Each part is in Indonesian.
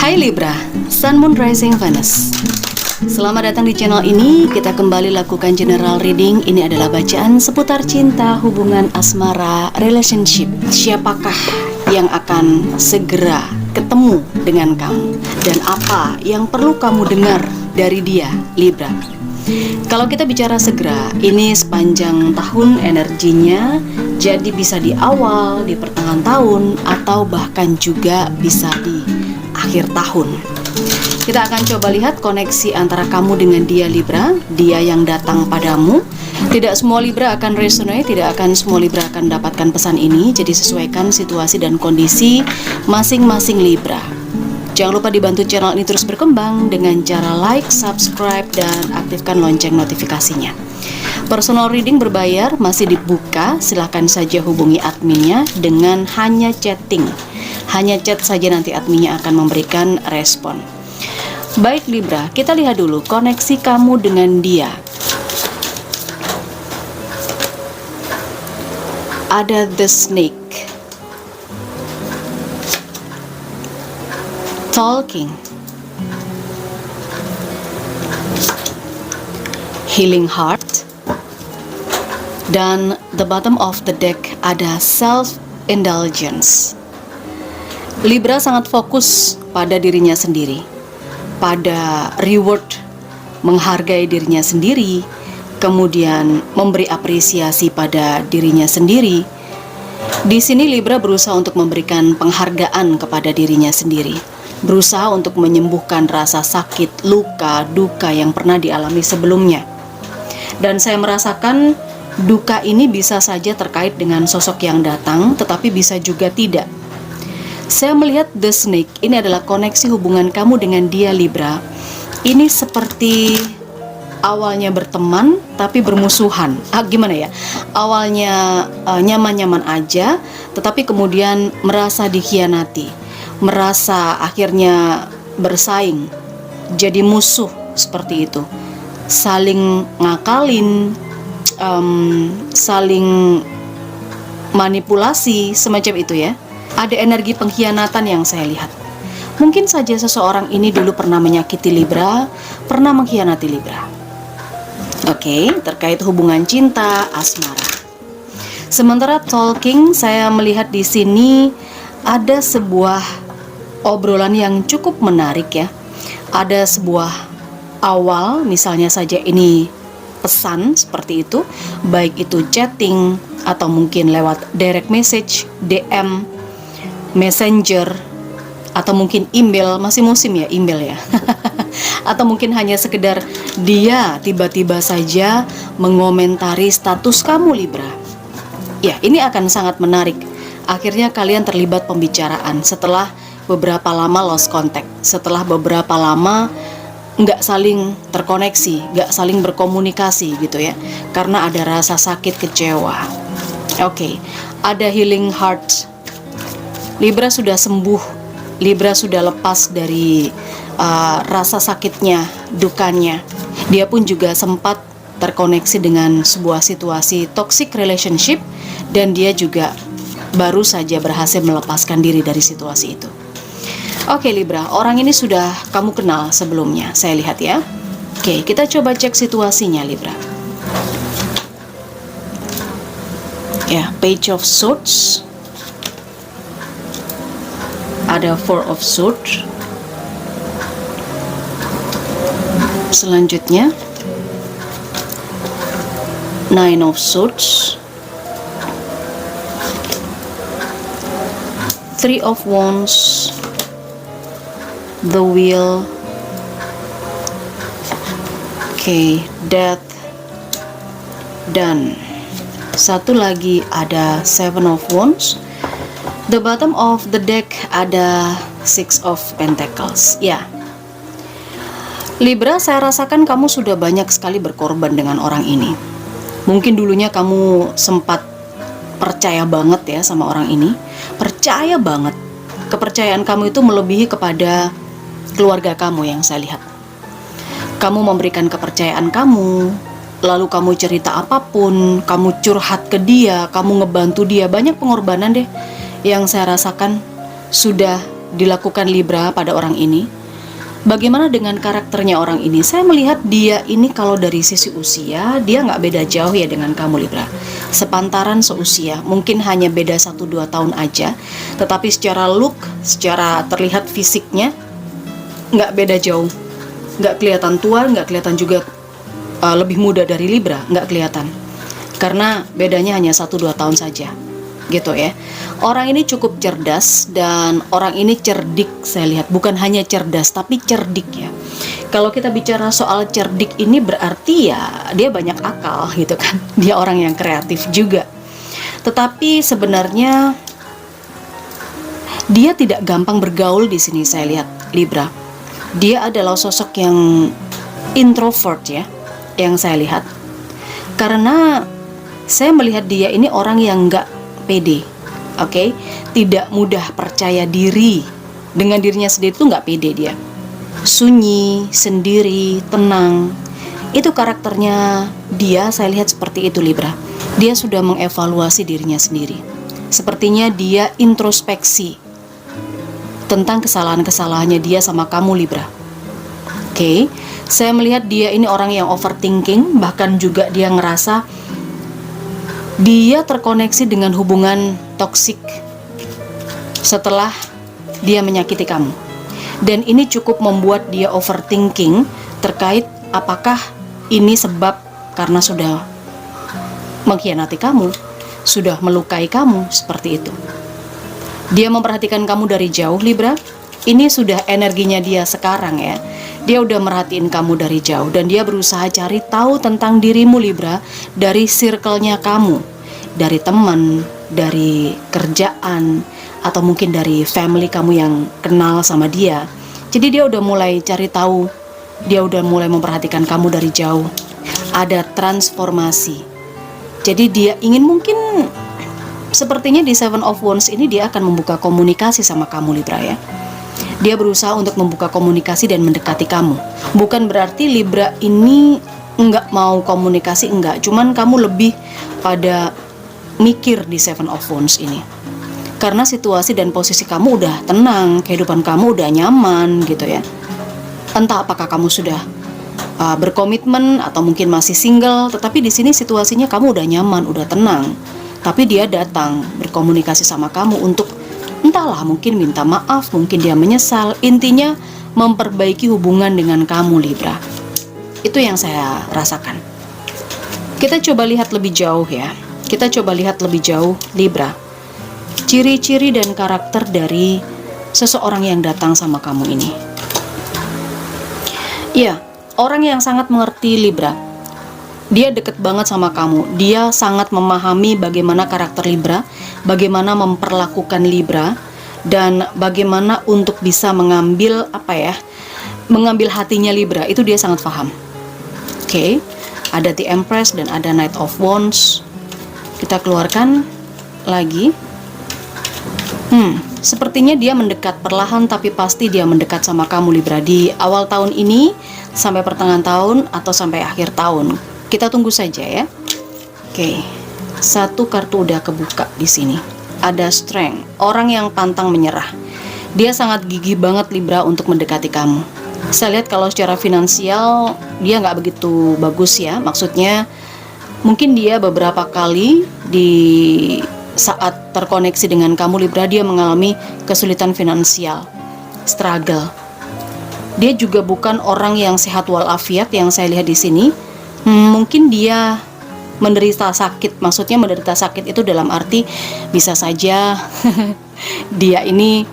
Hai Libra, Sun, Moon, Rising, Venus. Selamat datang di channel ini. Kita kembali lakukan general reading. Ini adalah bacaan seputar cinta, hubungan asmara, relationship. Siapakah yang akan segera ketemu dengan kamu? Dan apa yang perlu kamu dengar dari dia, Libra? Kalau kita bicara segera, ini sepanjang tahun energinya. Jadi bisa di awal, di pertengahan tahun, atau bahkan juga bisa di akhir tahun. Kita akan coba lihat koneksi antara kamu dengan dia, Libra. Dia yang datang padamu. Tidak semua Libra akan resonate, tidak akan semua Libra akan dapatkan pesan ini. Jadi sesuaikan situasi dan kondisi masing-masing Libra. Jangan lupa dibantu channel ini terus berkembang dengan cara like, subscribe, dan aktifkan lonceng notifikasinya. Personal reading berbayar masih dibuka, silahkan saja hubungi adminnya dengan hanya chatting. Hanya chat saja, nanti adminnya akan memberikan respon. Baik Libra, kita lihat dulu koneksi kamu dengan dia. Ada the snake, talking, healing heart, dan the bottom of the deck ada self-indulgence. Libra sangat fokus pada dirinya sendiri, pada reward, menghargai dirinya sendiri, kemudian memberi apresiasi pada dirinya sendiri. Di sini Libra berusaha untuk memberikan penghargaan kepada dirinya sendiri, berusaha untuk menyembuhkan rasa sakit, luka, duka yang pernah dialami sebelumnya. Dan saya merasakan duka ini bisa saja terkait dengan sosok yang datang, tetapi bisa juga tidak. Saya melihat the snake, ini adalah koneksi hubungan kamu dengan dia, Libra. Ini seperti awalnya berteman tapi bermusuhan. Gimana ya? Awalnya nyaman-nyaman aja, tetapi kemudian merasa dikhianati, merasa akhirnya bersaing, jadi musuh seperti itu. Saling ngakalin, saling manipulasi, semacam itu ya. Ada energi pengkhianatan yang saya lihat. Mungkin saja seseorang ini dulu pernah menyakiti Libra, pernah mengkhianati Libra. Oke, terkait hubungan cinta, asmara. Sementara talking, saya melihat di sini ada sebuah obrolan yang cukup menarik ya. Ada sebuah awal, misalnya saja ini pesan seperti itu, baik itu chatting atau mungkin lewat direct message, DM, messenger, atau mungkin email. Masih musim ya email ya. Atau mungkin hanya sekedar dia tiba-tiba saja mengomentari status kamu, Libra. Ya, ini akan sangat menarik. Akhirnya kalian terlibat pembicaraan setelah beberapa lama lost contact, setelah beberapa lama nggak saling terkoneksi, nggak saling berkomunikasi gitu ya, karena ada rasa sakit, kecewa. Oke, ada healing heart. Libra sudah sembuh, Libra sudah lepas dari rasa sakitnya, dukanya. Dia pun juga sempat terkoneksi dengan sebuah situasi toxic relationship, dan dia juga baru saja berhasil melepaskan diri dari situasi itu. Oke Libra, orang ini sudah kamu kenal sebelumnya, saya lihat ya. Oke, kita coba cek situasinya Libra. Ya, Page of Swords. Ada Four of Swords. Selanjutnya Nine of Swords, Three of Wands, The Wheel, Death, dan satu lagi ada Seven of Wands. The bottom of the deck ada Six of Pentacles. Ya, Libra, saya rasakan kamu sudah banyak sekali berkorban dengan orang ini. Mungkin dulunya kamu sempat percaya banget ya sama orang ini. Percaya banget. Kepercayaan kamu itu melebihi kepada keluarga kamu yang saya lihat. Kamu memberikan kepercayaan kamu, lalu kamu cerita apapun, kamu curhat ke dia, kamu ngebantu dia. Banyak pengorbanan deh yang saya rasakan sudah dilakukan Libra pada orang ini. Bagaimana dengan karakternya orang ini? Saya melihat dia ini kalau dari sisi usia, dia nggak beda jauh ya dengan kamu Libra. Sepantaran seusia, mungkin hanya beda 1-2 tahun aja. Tetapi secara look, secara terlihat fisiknya, nggak beda jauh. Nggak kelihatan tua, nggak kelihatan juga lebih muda dari Libra, nggak kelihatan. Karena bedanya hanya 1-2 tahun saja. Gitu ya. Orang ini cukup cerdas dan orang ini cerdik, saya lihat bukan hanya cerdas tapi cerdik ya. Kalau kita bicara soal cerdik ini berarti ya dia banyak akal gitu kan. Dia orang yang kreatif juga. Tetapi sebenarnya dia tidak gampang bergaul di sini saya lihat Libra. Dia adalah sosok yang introvert ya, yang saya lihat. Karena saya melihat dia ini orang yang nggak pede, oke? Tidak mudah percaya diri dengan dirinya sendiri, tuh nggak pede dia. Sunyi, sendiri, tenang. Itu karakternya dia, saya lihat seperti itu Libra. Dia sudah mengevaluasi dirinya sendiri. Sepertinya dia introspeksi tentang kesalahan-kesalahannya dia sama kamu Libra. Oke, saya melihat dia ini orang yang overthinking, bahkan juga dia ngerasa dia terkoneksi dengan hubungan toksik setelah dia menyakiti kamu. Dan ini cukup membuat dia overthinking terkait apakah ini sebab karena sudah mengkhianati kamu, sudah melukai kamu, seperti itu. Dia memperhatikan kamu dari jauh Libra. Ini sudah energinya dia sekarang ya. Dia udah merhatiin kamu dari jauh dan dia berusaha cari tahu tentang dirimu Libra dari circle-nya kamu, dari teman, dari kerjaan, atau mungkin dari family kamu yang kenal sama dia. Jadi dia udah mulai cari tahu, dia udah mulai memperhatikan kamu dari jauh. Ada transformasi. Jadi dia ingin mungkin sepertinya di Seven of Wands ini dia akan membuka komunikasi sama kamu Libra ya. Dia berusaha untuk membuka komunikasi dan mendekati kamu. Bukan berarti Libra ini nggak mau komunikasi, enggak. Cuman kamu lebih pada mikir di Seven of Wands ini. Karena situasi dan posisi kamu udah tenang, kehidupan kamu udah nyaman gitu ya. Entah apakah kamu sudah berkomitmen atau mungkin masih single, tetapi di sini situasinya kamu udah nyaman, udah tenang. Tapi dia datang berkomunikasi sama kamu untuk entahlah, mungkin minta maaf, mungkin dia menyesal. Intinya memperbaiki hubungan dengan kamu Libra. Itu yang saya rasakan. Kita coba lihat lebih jauh ya. Kita coba lihat lebih jauh Libra. Ciri-ciri dan karakter dari seseorang yang datang sama kamu ini. Iya, orang yang sangat mengerti Libra. Dia deket banget sama kamu. Dia sangat memahami bagaimana karakter Libra, bagaimana memperlakukan Libra, dan bagaimana untuk bisa mengambil mengambil hatinya Libra. Itu dia sangat paham. Oke, ada The Empress dan ada Knight of Wands. Kita keluarkan lagi. Sepertinya dia mendekat perlahan, tapi pasti dia mendekat sama kamu Libra di awal tahun ini sampai pertengahan tahun atau sampai akhir tahun. Kita tunggu saja ya. Oke, satu kartu udah kebuka di sini. Ada Strength, orang yang pantang menyerah. Dia sangat gigih banget Libra untuk mendekati kamu. Saya lihat kalau secara finansial dia nggak begitu bagus ya. Maksudnya mungkin dia beberapa kali di saat terkoneksi dengan kamu Libra dia mengalami kesulitan finansial, struggle. Dia juga bukan orang yang sehat walafiat yang saya lihat di sini. Mungkin dia menderita sakit. Maksudnya menderita sakit itu dalam arti bisa saja dia ini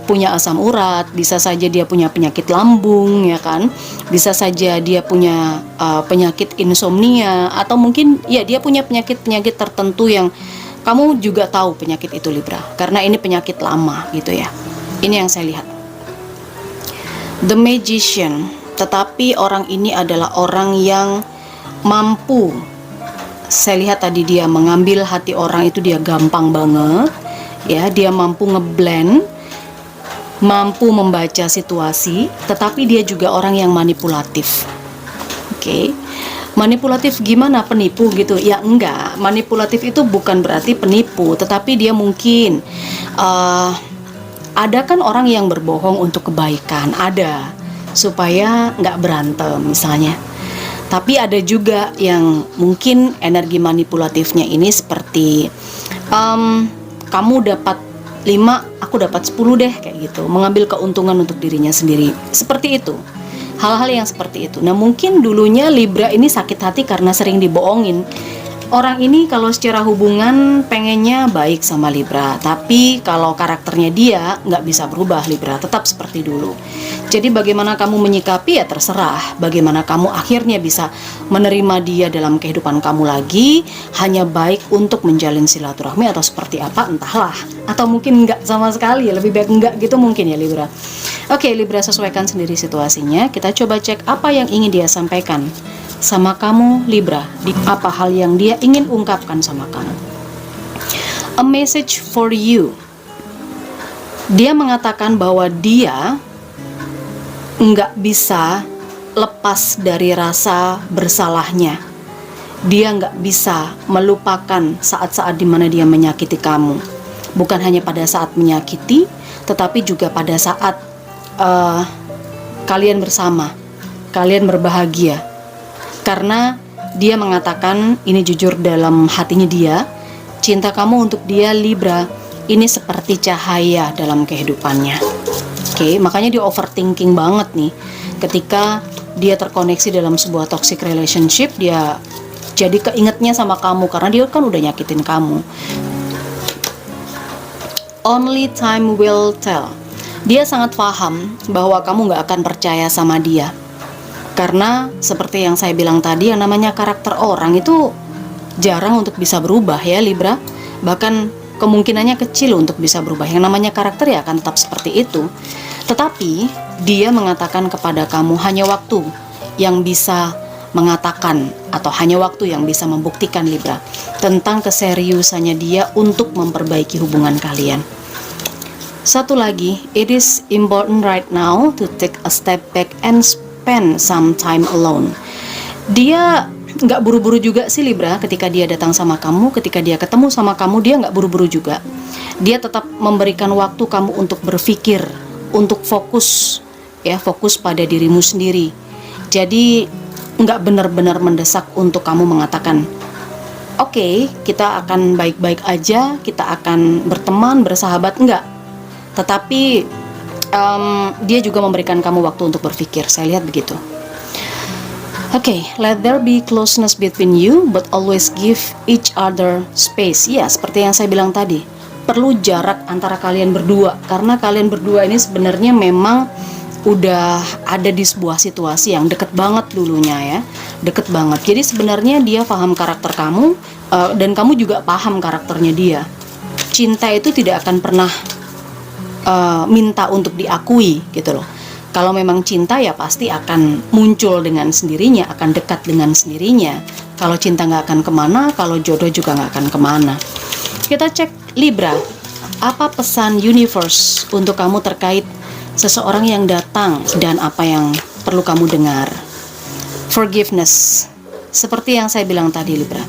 punya asam urat, bisa saja dia punya penyakit lambung ya kan, bisa saja dia punya penyakit insomnia, atau mungkin ya dia punya penyakit-penyakit tertentu yang kamu juga tahu penyakit itu Libra, karena ini penyakit lama gitu ya. Ini yang saya lihat. The Magician, tetapi orang ini adalah orang yang mampu. Saya lihat tadi dia mengambil hati orang itu dia gampang banget ya, dia mampu ngeblend, mampu membaca situasi, tetapi dia juga orang yang manipulatif. Oke. Manipulatif gimana? Penipu gitu? Ya enggak, manipulatif itu bukan berarti penipu, tetapi dia mungkin Ada kan orang yang berbohong untuk kebaikan, ada, supaya nggak berantem misalnya. Tapi ada juga yang mungkin energi manipulatifnya ini seperti kamu dapat 5, aku dapat 10 deh, kayak gitu. Mengambil keuntungan untuk dirinya sendiri. Seperti itu. Hal-hal yang seperti itu. Nah, mungkin dulunya Libra ini sakit hati karena sering dibohongin. Orang ini kalau secara hubungan pengennya baik sama Libra, tapi kalau karakternya dia nggak bisa berubah Libra, tetap seperti dulu. Jadi bagaimana kamu menyikapi ya terserah. Bagaimana kamu akhirnya bisa menerima dia dalam kehidupan kamu lagi, hanya baik untuk menjalin silaturahmi atau seperti apa entahlah. Atau mungkin nggak sama sekali, lebih baik nggak gitu mungkin ya Libra. Oke, Libra sesuaikan sendiri situasinya. Kita coba cek apa yang ingin dia sampaikan sama kamu Libra, di apa hal yang dia ingin ungkapkan sama kamu. A message for you. Dia mengatakan bahwa dia nggak bisa lepas dari rasa bersalahnya. Dia nggak bisa melupakan saat-saat dimana dia menyakiti kamu. Bukan hanya pada saat menyakiti, tetapi juga pada saat kalian bersama, kalian berbahagia. Karena dia mengatakan, ini jujur dalam hatinya dia, cinta kamu untuk dia Libra ini seperti cahaya dalam kehidupannya. Oke, makanya dia overthinking banget nih. Ketika dia terkoneksi dalam sebuah toxic relationship, dia jadi keingetnya sama kamu karena dia kan udah nyakitin kamu. Only time will tell. Dia sangat paham bahwa kamu gak akan percaya sama dia. Karena seperti yang saya bilang tadi, yang namanya karakter orang itu jarang untuk bisa berubah ya Libra. Bahkan kemungkinannya kecil untuk bisa berubah. Yang namanya karakter ya akan tetap seperti itu. Tetapi dia mengatakan kepada kamu hanya waktu yang bisa mengatakan, atau hanya waktu yang bisa membuktikan Libra tentang keseriusannya dia untuk memperbaiki hubungan kalian. Satu lagi, it is important right now to take a step back and spend some time alone. Dia nggak buru-buru juga sih Libra ketika dia datang sama kamu, ketika dia ketemu sama kamu, dia nggak buru-buru juga. Dia tetap memberikan waktu kamu untuk berpikir, untuk fokus, ya fokus pada dirimu sendiri. Jadi nggak benar-benar mendesak untuk kamu mengatakan, oke, kita akan baik-baik aja, kita akan berteman, bersahabat, enggak. Tetapi dia juga memberikan kamu waktu untuk berpikir. Saya lihat begitu. Oke, let there be closeness between you, but always give each other space. Ya, seperti yang saya bilang tadi, perlu jarak antara kalian berdua, karena kalian berdua ini sebenarnya memang udah ada di sebuah situasi yang deket banget dulunya ya, deket banget. Jadi sebenarnya dia paham karakter kamu, dan kamu juga paham karakternya dia. Cinta itu tidak akan pernah minta untuk diakui gitu loh. Kalau memang cinta ya pasti akan muncul dengan sendirinya, akan dekat dengan sendirinya. Kalau cinta nggak akan kemana, kalau jodoh juga nggak akan kemana. Kita cek Libra, apa pesan universe untuk kamu terkait seseorang yang datang dan apa yang perlu kamu dengar. Forgiveness, seperti yang saya bilang tadi Libra,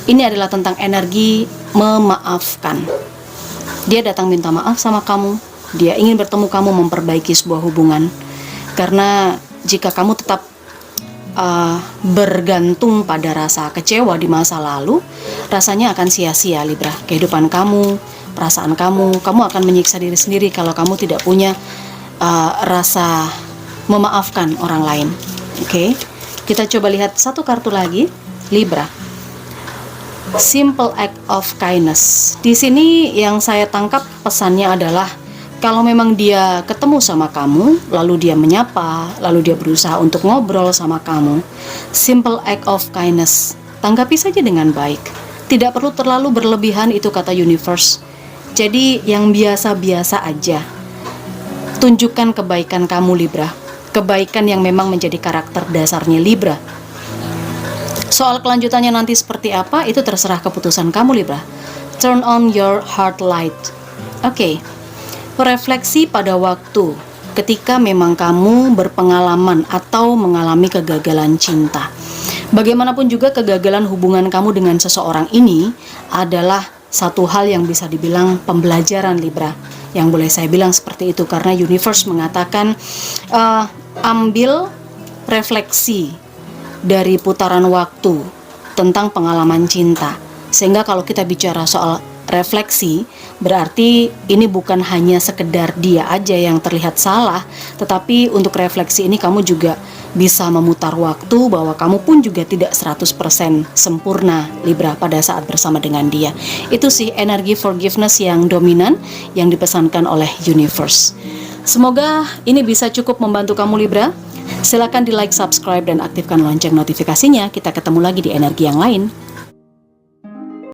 ini adalah tentang energi memaafkan. Dia datang minta maaf sama kamu, dia ingin bertemu kamu, memperbaiki sebuah hubungan. Karena jika kamu tetap bergantung pada rasa kecewa di masa lalu, rasanya akan sia-sia Libra. Kehidupan kamu, perasaan kamu akan menyiksa diri sendiri kalau kamu tidak punya rasa memaafkan orang lain. Oke, kita coba lihat satu kartu lagi, Libra. Simple act of kindness. Di sini yang saya tangkap pesannya adalah kalau memang dia ketemu sama kamu, lalu dia menyapa, lalu dia berusaha untuk ngobrol sama kamu, simple act of kindness, tanggapi saja dengan baik. Tidak perlu terlalu berlebihan, itu kata universe. Jadi yang biasa-biasa aja. Tunjukkan kebaikan kamu Libra, kebaikan yang memang menjadi karakter dasarnya Libra. Soal kelanjutannya nanti seperti apa, itu terserah keputusan kamu Libra. Turn on your heart light. Oke, refleksi pada waktu ketika memang kamu berpengalaman atau mengalami kegagalan cinta. Bagaimanapun juga kegagalan hubungan kamu dengan seseorang ini adalah satu hal yang bisa dibilang pembelajaran Libra. Yang boleh saya bilang seperti itu karena universe mengatakan ambil refleksi dari putaran waktu tentang pengalaman cinta. Sehingga kalau kita bicara soal refleksi, berarti ini bukan hanya sekedar dia aja yang terlihat salah, tetapi untuk refleksi ini kamu juga bisa memutar waktu bahwa kamu pun juga tidak 100% sempurna Libra pada saat bersama dengan dia. Itu sih energi forgiveness yang dominan yang dipesankan oleh universe. Semoga ini bisa cukup membantu kamu Libra. Silakan di like, subscribe, dan aktifkan lonceng notifikasinya. Kita ketemu lagi di energi yang lain.